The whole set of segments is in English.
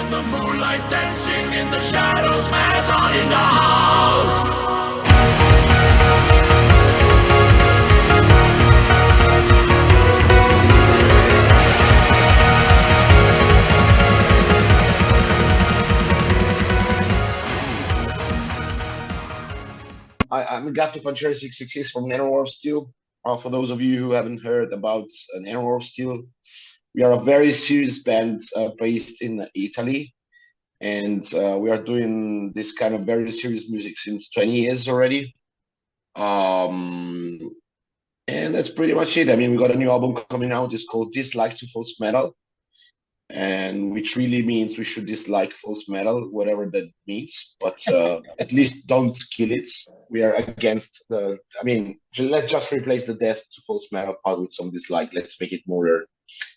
in the moonlight, dancing in the shadows, Sabaton in the house. I'm GATTOPANCERI666 from Nanowar Of Steel. For those of you who haven't heard about Nanowar Of Steel, we are a very serious band based in Italy, and we are doing this kind of very serious music since 20 years already. And that's pretty much it. I mean, we got a new album coming out. It's called Dislike to False Metal, and which really means we should dislike false metal, whatever that means, but at least don't kill it. We are against the, I mean, let's just replace the death to false metal part with some dislike. Let's make it more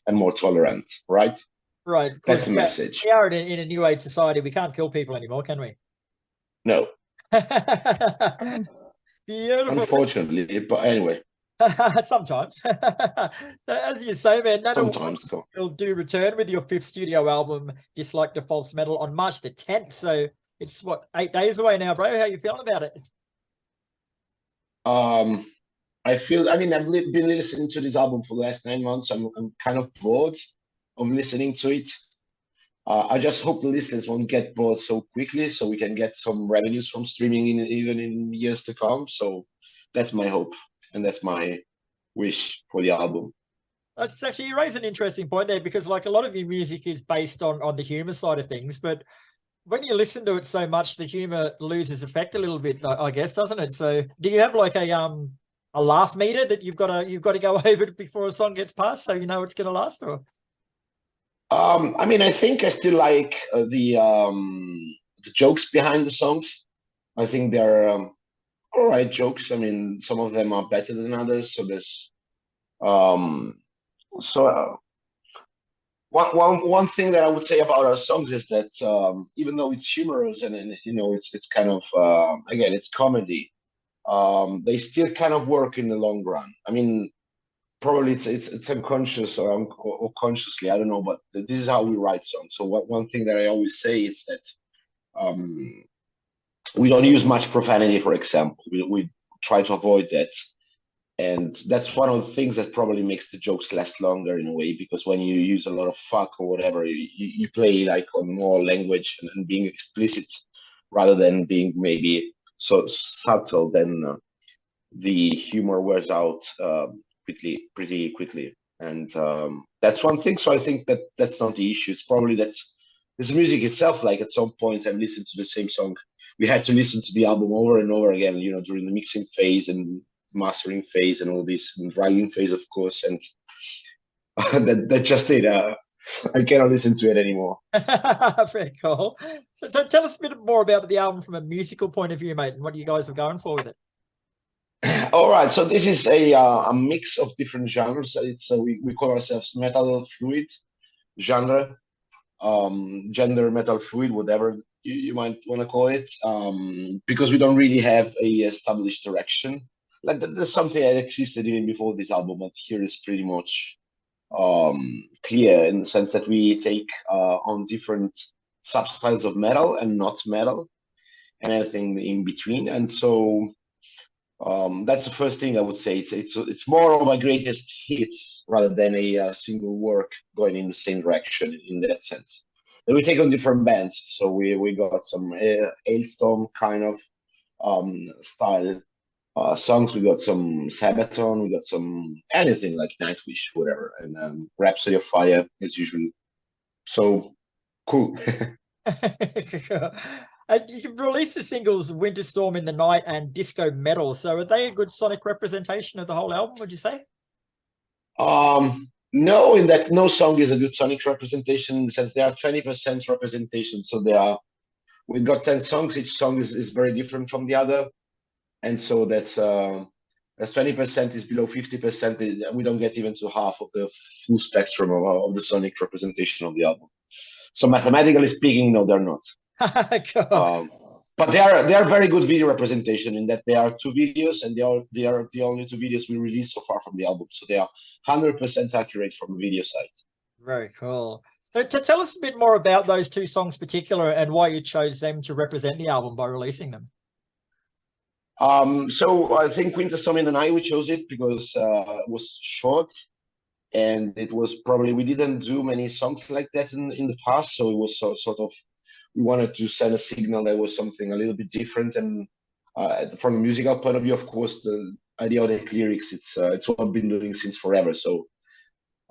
and more tolerant, right? Right. That's the message. We are in a new age society. We can't kill people anymore, can we? No. Beautiful. Unfortunately, but anyway. Sometimes. As you say, man, sometimes you'll do return with your 5th studio album, Dislike to False Metal, on March the 10th. So it's what, 8 days away now, bro. How you feeling about it? I mean, I've been listening to this album for the last 9 months. I'm kind of bored of listening to it. I just hope the listeners won't get bored so quickly, so we can get some revenues from streaming even in years to come. So that's my hope, and that's my wish for the album. That's actually, you raise an interesting point there, because like a lot of your music is based on the humor side of things, but when you listen to it so much, the humor loses effect a little bit, I guess, doesn't it? So do you have like a laugh meter that you've got to go over before a song gets past, so you know it's going to last? Or I mean, I think I still like the jokes behind the songs. I think they're all right jokes. I mean, some of them are better than others. So there's one thing that I would say about our songs is that even though it's humorous and you know it's kind of again it's comedy, they still kind of work in the long run. I mean, probably it's unconscious or consciously, I don't know, but this is how we write songs. So one thing that I always say is that we don't use much profanity, for example. We try to avoid that. And that's one of the things that probably makes the jokes last longer in a way, because when you use a lot of fuck or whatever, you play like on more language and being explicit rather than being maybe so subtle, then the humor wears out pretty quickly. And that's one thing. So I think that's not the issue. It's probably that this music itself, like at some point I've listened to the same song. We had to listen to the album over and over again, you know, during the mixing phase and mastering phase and all this, and writing phase, of course. And that's just it. I cannot listen to it anymore. Very cool. So tell us a bit more about the album from a musical point of view, mate, and what you guys are going for with it. All right, so this is a mix of different genres. It's we call ourselves metal fluid genre, gender metal fluid, whatever you might want to call it, because we don't really have a established direction. Like there's something that existed even before this album, but here is pretty much clear in the sense that we take on different substyles of metal and not metal and everything in between. And so that's the first thing I would say. It's more of my greatest hits rather than a single work going in the same direction in that sense. And we take on different bands. So we got some Liljestam kind of style songs. We got some Sabaton. We got some anything like Nightwish, whatever, and Rhapsody of Fire as usual. So cool. You released the singles Winterstorm in the Night and Disco Metal. So are they a good sonic representation of the whole album, would you say? No, in that no song is a good sonic representation, since they are 20% representation. So we've got 10 songs. Each song is very different from the other. And so that's 20% is below 50%. We don't get even to half of the full spectrum of the sonic representation of the album. So mathematically speaking, no, they're not. Cool. But they are very good video representation in that they are 2 videos, and they are the only 2 videos we released so far from the album. So they are 100% accurate from the video side. Very cool. So to tell us a bit more about those two songs particular and why you chose them to represent the album by releasing them. So I think Winterstorm In The Night, we chose it because it was short, and it was probably, we didn't do many songs like that in the past, so it was sort of, we wanted to send a signal that was something a little bit different. And from a musical point of view, of course, the idiotic lyrics, it's what I've been doing since forever, so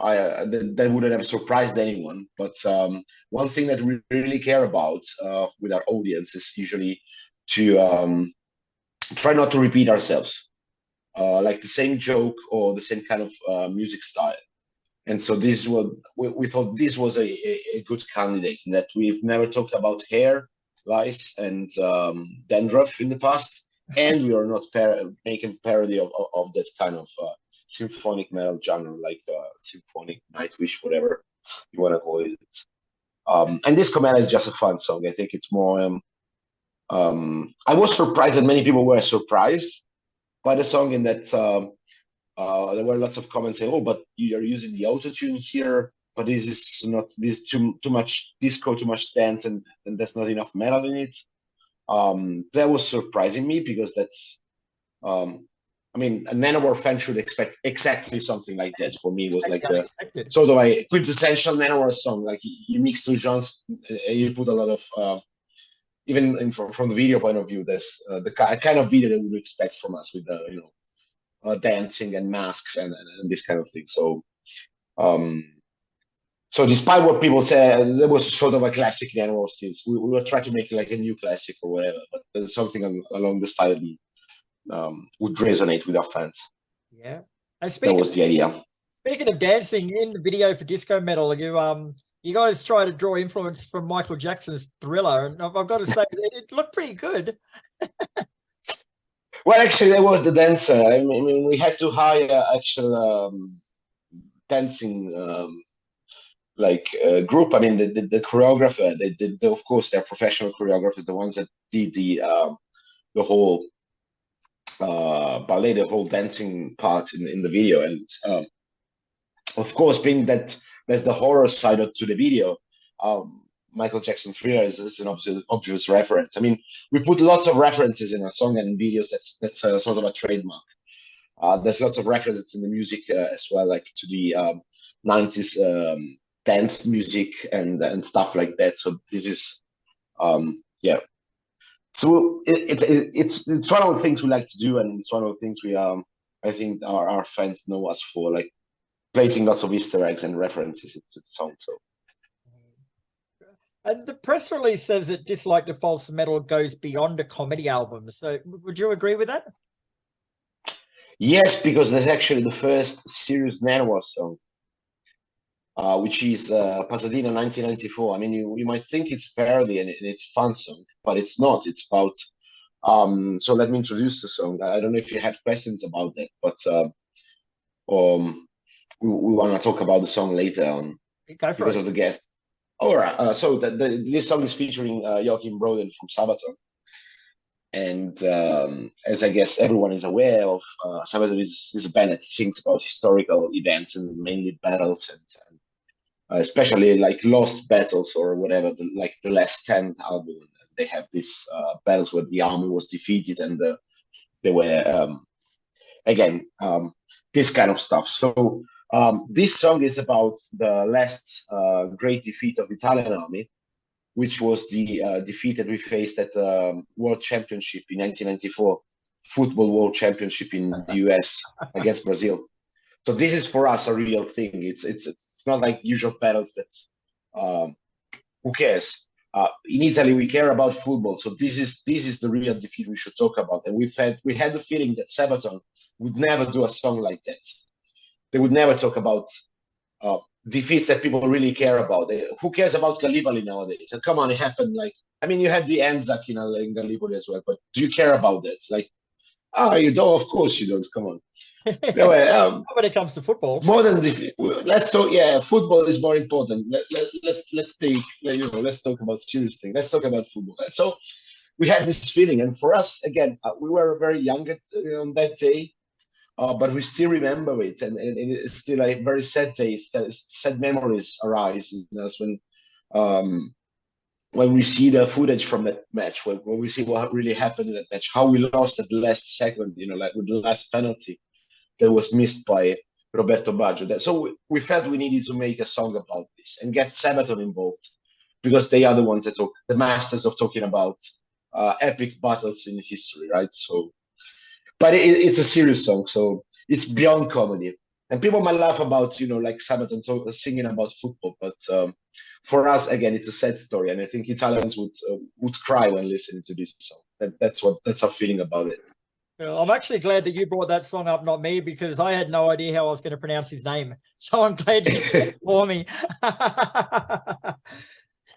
that wouldn't have surprised anyone. But one thing that we really care about with our audience is usually to try not to repeat ourselves, like the same joke or the same kind of music style. And so this was, we thought this was a good candidate, in that we've never talked about hair, lice, and dandruff in the past, and we are not making parody of that kind of symphonic metal genre, like symphonic Nightwish, whatever you want to call it. And this Cometa is just a fun song. I think it's more. I was surprised that many people were surprised by the song, in that there were lots of comments saying, "Oh, but you are using the auto-tune here, but this is not, this too much disco, too much dance, and there's not enough metal in it." That was surprising me, because that's, I mean, a Nanowar fan should expect exactly something like that. For me, it was like the sort of a quintessential Nanowar song. Like you mix two genres, you put a lot of even from the video point of view, there's the kind of video that we would expect from us, with dancing and masks and this kind of thing. So, so despite what people say, there was sort of a classic in Nanowar Steel. We were trying to make it like a new classic or whatever, but there's something along the style that would resonate with our fans. Yeah, that was the idea. Speaking of dancing, in the video for Disco Metal, you guys try to draw influence from Michael Jackson's Thriller, and I've got to say it looked pretty good. Well, actually, that was the dancer. I mean, we had to hire actual dancing group. I mean, the choreographer. They, of course, they're professional choreographers, the ones that did the whole ballet, the whole dancing part in the video. And of course, being that there's the horror side to the video, Michael Jackson Thriller is an obvious reference. I mean, we put lots of references in our song and in videos. That's sort of a trademark. There's lots of references in the music as well, like to the 90s dance music and stuff like that. So this is, yeah. So it's one of the things we like to do, and it's one of the things we I think our fans know us for, like placing lots of Easter eggs and references into the song. So. And the press release says that Dislike the False Metal goes beyond a comedy album. So would you agree with that? Yes, because that's actually the first serious Nanowar song, which is Pasadena 1994. I mean, you might think it's parody and it's a fun song, but it's not. It's about, so let me introduce the song. I don't know if you had questions about that, but we want to talk about the song later on because of the guest. All right. So this song is featuring Joakim Broden from Sabaton. And as I guess everyone is aware of, Sabaton is a band that sings about historical events and mainly battles, and especially like lost battles or whatever, like the Last Stand album. They have these battles where the army was defeated, and they were, again, this kind of stuff. So this song is about the last great defeat of the Italian army, which was the defeat that we faced at the World Championship in 1994, Football World Championship in the US against Brazil. So this is for us a real thing. It's not like usual battles that who cares? In Italy, we care about football. So this is the real defeat we should talk about. And we had the feeling that Sabaton would never do a song like that. They would never talk about defeats that people really care about. Who cares about Gallipoli nowadays? And come on, it happened. Like, I mean, you had the Anzac in Gallipoli as well, but do you care about that? Like, you don't. Of course you don't. Come on. Anyway, when it comes to football, more than defeat. Let's talk. Yeah, football is more important. Let's talk about serious things. Let's talk about football. And so we had this feeling, and for us, again, we were very young on that day. but we still remember it, and it's still like very sad days, sad memories arise in us when we see the footage from that match, when we see what really happened in that match, how we lost at the last second, like with the last penalty that was missed by Roberto Baggio. So we felt we needed to make a song about this and get Sabaton involved, because they are the ones that talk, the masters of talking about epic battles in history, right? So, but it's a serious song, so it's beyond comedy. And people might laugh about, like Sabaton singing about football, but for us, again, it's a sad story, and I think Italians would cry when listening to this song. That's our feeling about it. I'm actually glad that you brought that song up, not me, because I had no idea how I was going to pronounce his name. So I'm glad you did it for me.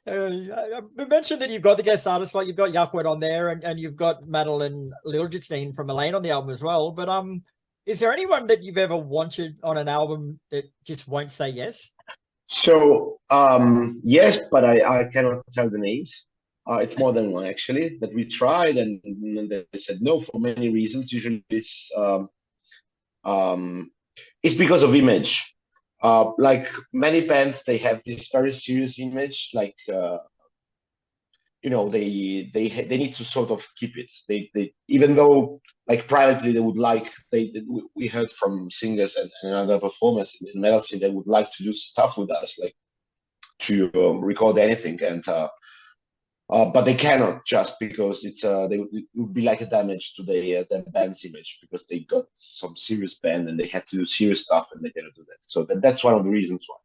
You mentioned that you've got the guest artists, like you've got Joakim on there, and you've got Madeleine Liljestam from Elaine on the album as well. But is there anyone that you've ever wanted on an album that just won't say yes? So yes, but I cannot tell the names. It's more than one, actually, that we tried, and they said no for many reasons. Usually it's because of image. Like many bands, they have this very serious image, like they need to sort of keep it. They even though, like, privately they would like, we heard from singers and other performers in metal scene, they would like to do stuff with us, like to record anything, and but they cannot, just because it would be like a damage to the band's image, because they got some serious band and they had to do serious stuff, and they cannot do that. So that's one of the reasons why.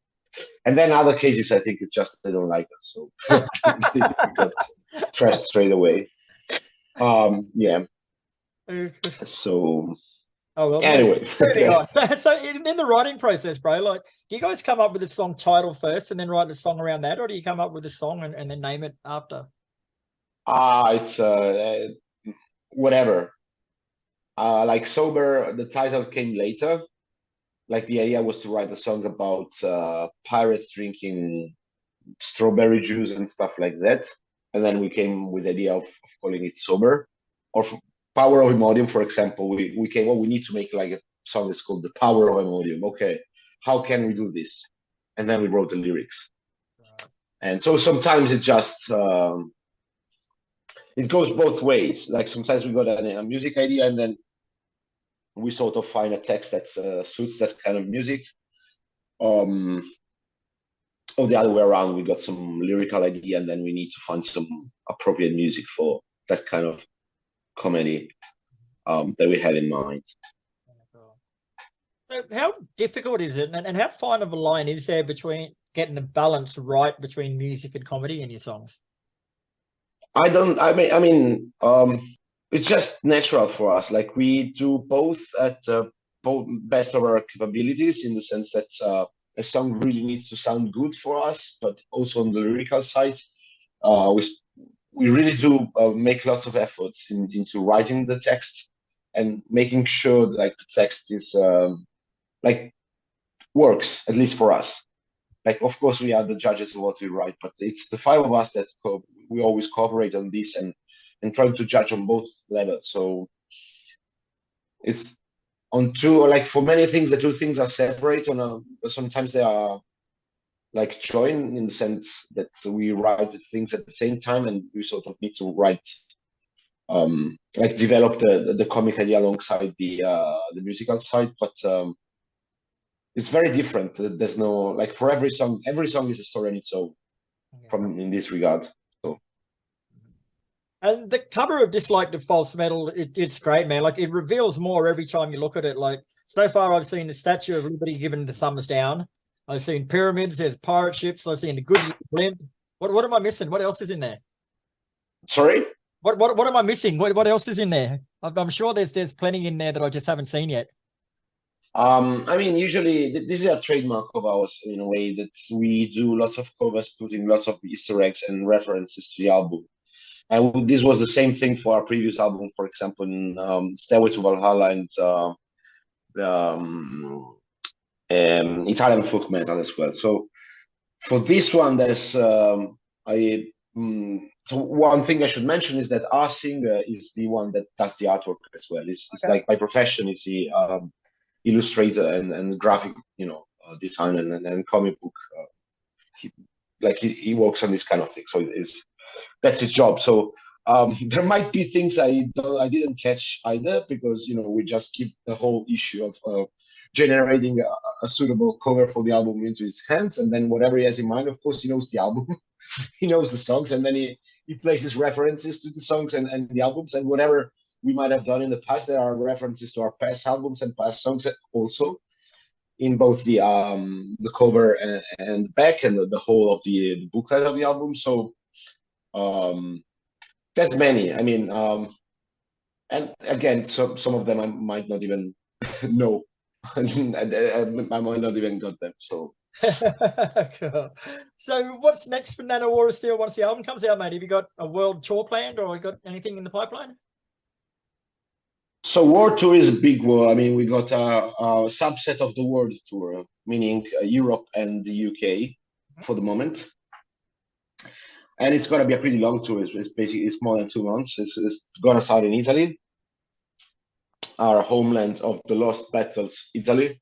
And then other cases, I think it's just they don't like us, so we got trashed straight away. Yeah. So. Oh well. Anyway, so in the writing process, bro, like, do you guys come up with a song title first and then write the song around that, or do you come up with a song and then name it after? It's whatever. Like Sober, the title came later. Like, the idea was to write a song about pirates drinking strawberry juice and stuff like that, and then we came with the idea of calling it Sober. Or Power of Imodium, for example, we came, we need to make like a song that's called The Power of Imodium. Okay, how can we do this? And then we wrote the lyrics. And so sometimes it just it goes both ways. Like, sometimes we got a music idea, and then we sort of find a text that suits that kind of music. Or the other way around, we got some lyrical idea, and then we need to find some appropriate music for that kind of comedy that we had in mind. So how difficult is it, and how fine of a line is there between getting the balance right between music and comedy in your songs? I mean, it's just natural for us. Like, we do both at both best of our capabilities, in the sense that a song really needs to sound good for us, but also on the lyrical side, we really do make lots of efforts into writing the text and making sure, like, the text is like works, at least for us. Like, of course, we are the judges of what we write, but it's the five of us that we always cooperate on this and trying to judge on both levels. So it's on two, like, for many things, the two things are separate. Sometimes they are like joined, in the sense that we write the things at the same time, and we sort of need to write, like, develop the comic idea alongside the musical side. But it's very different. There's no, like, for every song is a story on its own, in this regard. So. And the cover of Dislike the False Metal, it's great, man. Like, it reveals more every time you look at it. Like, so far I've seen the Statue of Liberty giving the thumbs down. I've seen pyramids, there's pirate ships, I've seen the Goodyear blimp. What am I missing? What else is in there? Sorry? What am I missing? What else is in there? I'm sure there's plenty in there that I just haven't seen yet. I mean, usually this is a trademark of ours, in a way, that we do lots of covers, putting lots of Easter eggs and references to the album. And this was the same thing for our previous album, for example, in Stairway to Valhalla and Italian folk metal as well. So for this one, there's so one thing I should mention is that our singer is the one that does the artwork as well. It's like, by profession, is illustrator and graphic, design and comic book. He works on this kind of thing, so that's his job. So there might be things I didn't catch either, because we just give the whole issue of generating a suitable cover for the album into his hands, and then whatever he has in mind, of course, he knows the album, he knows the songs, and then he places references to the songs and the albums, and whatever we might have done in the past, there are references to our past albums and past songs also in both the cover and back, and the whole of the booklet of the album. So there's many. I mean, and again, some of them I might not even know. I might not even got them. So. Cool. So what's next for Nanowar Of Steel once the album comes out, mate? Have you got a world tour planned, or you got anything in the pipeline? So world tour is a big word. I mean, we got a subset of the world tour, meaning Europe and the UK for the moment. And it's going to be a pretty long tour. It's more than 2 months. It's going to start in Italy, our homeland of the lost battles, Italy.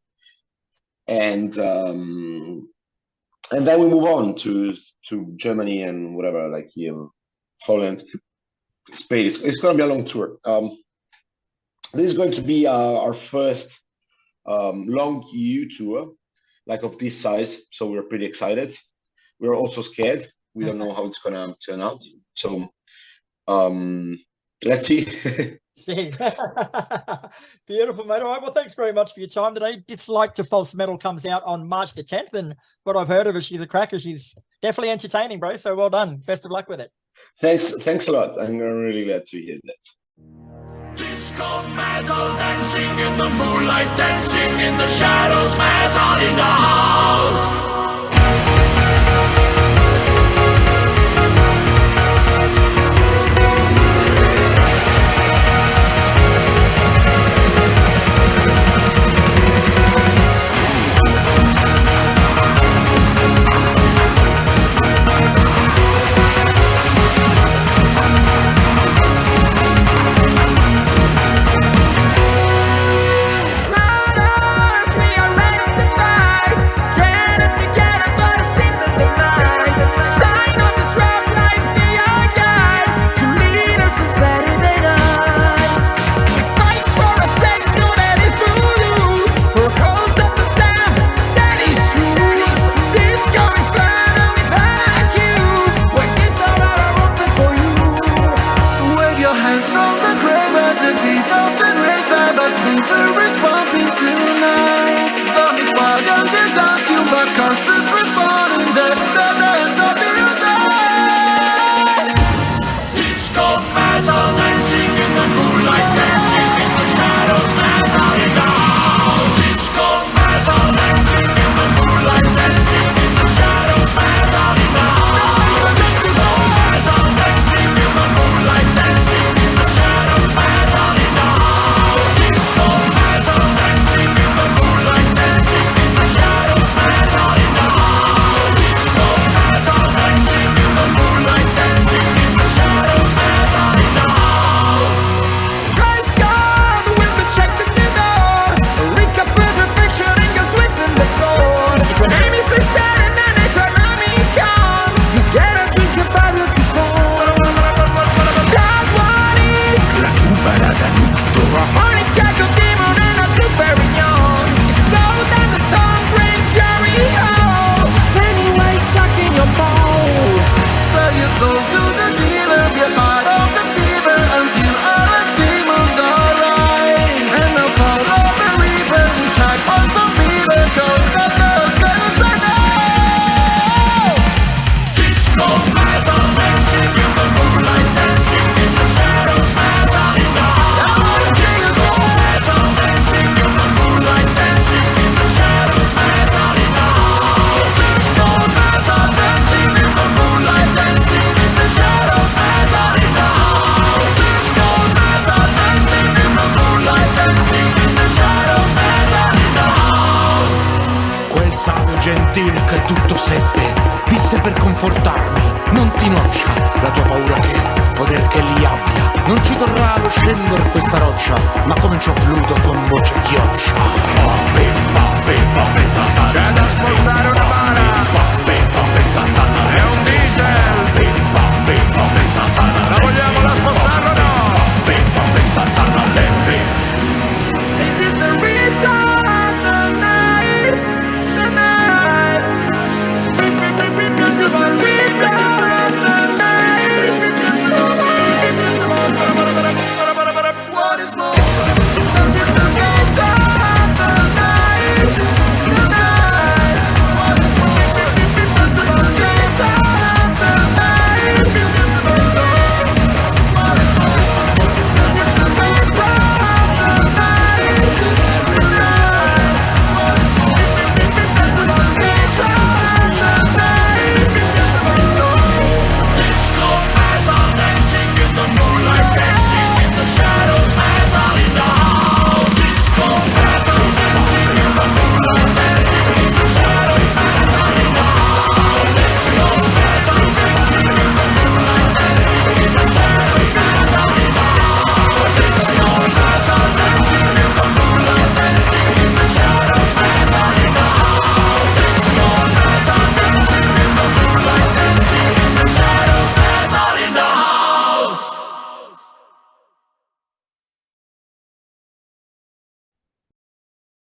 And then we move on to Germany and whatever, like Holland, Spain. It's going to be a long tour. This is going to be our first long EU tour, like of this size. So we're pretty excited. We're also scared. We don't know how it's going to turn out. So let's see. See. Beautiful, mate. All right. Well, thanks very much for your time today. Dislike to False Metal comes out on March the 10th. And what I've heard of her, she's a cracker. She's definitely entertaining, bro. So well done. Best of luck with it. Thanks a lot. I'm really glad to hear that. Disco metal, dancing in the moonlight, dancing in the shadows, metal in the house. Riders, we are ready to fight. Get it together. forse per confortarmi, non ti noccia la tua paura che poter che li abbia non ci torrà allo scendere questa roccia, ma cominciò Pluto con voce chioccia. C'è da spostare una mano.